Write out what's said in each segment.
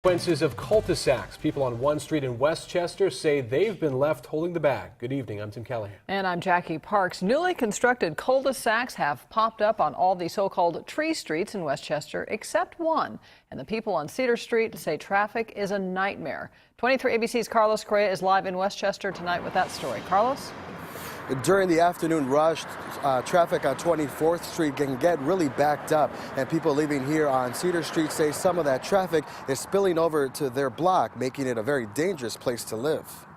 Consequences of cul-de-sacs. People on one street in Westchester say they've been left holding the bag. Good evening, I'm Tim Callahan. And I'm Jackie Parks. Newly constructed cul-de-sacs have popped up on all the so-called tree streets in Westchester, except one. And the people on Cedar Street say traffic is a nightmare. 23 ABC's Carlos Correa is live in Westchester tonight with that story. Carlos? During the afternoon rush, traffic on 24th Street can get really backed up, and people leaving here on Cedar Street say some of that traffic is spilling over to their block, making it a very dangerous place to live.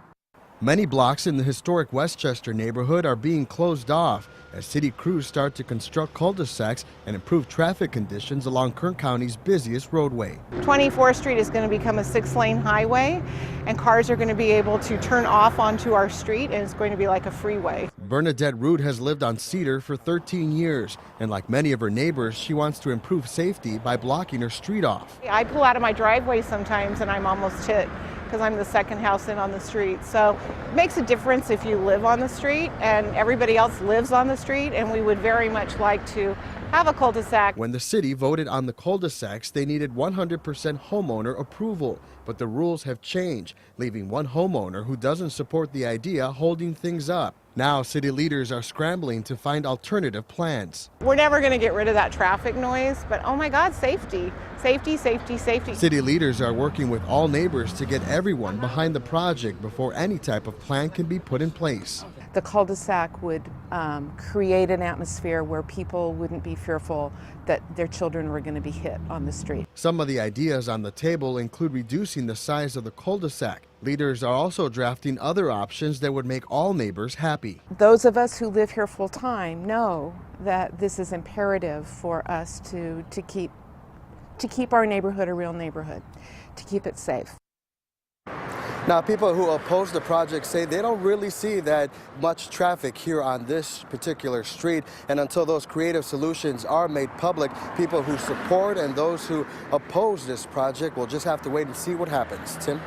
Many blocks in the historic Westchester neighborhood are being closed off as city crews start to construct cul-de-sacs and improve traffic conditions along Kern County's busiest roadway. 24th Street is going to become a 6-lane highway, and cars are going to be able to turn off onto our street, and it's going to be like a freeway. Bernadette Root has lived on Cedar for 13 years, and like many of her neighbors, she wants to improve safety by blocking her street off. I pull out of my driveway sometimes and I'm almost hit because I'm the second house in on the street. So it makes a difference if you live on the street and everybody else lives on the street, and we would very much like to have a cul-de-sac. When the city voted on the cul-de-sacs, they needed 100% homeowner approval, but the rules have changed, leaving one homeowner who doesn't support the idea holding things up. Now city leaders are scrambling to find alternative plans. We're never going to get rid of that traffic noise, but oh my God, safety. Safety, safety, safety. City leaders are working with all neighbors to get everyone behind the project before any type of plan can be put in place. The cul-de-sac would create an atmosphere where people wouldn't be fearful that their children were going to be hit on the street. Some of the ideas on the table include reducing the size of the cul-de-sac. Leaders are also drafting other options that would make all neighbors happy. Those of us who live here full-time know that this is imperative for us to keep our neighborhood a real neighborhood, to keep it safe. Now, people who oppose the project say they don't really see that much traffic here on this particular street, and until those creative solutions are made public, people who support and those who oppose this project will just have to wait and see what happens. Tim?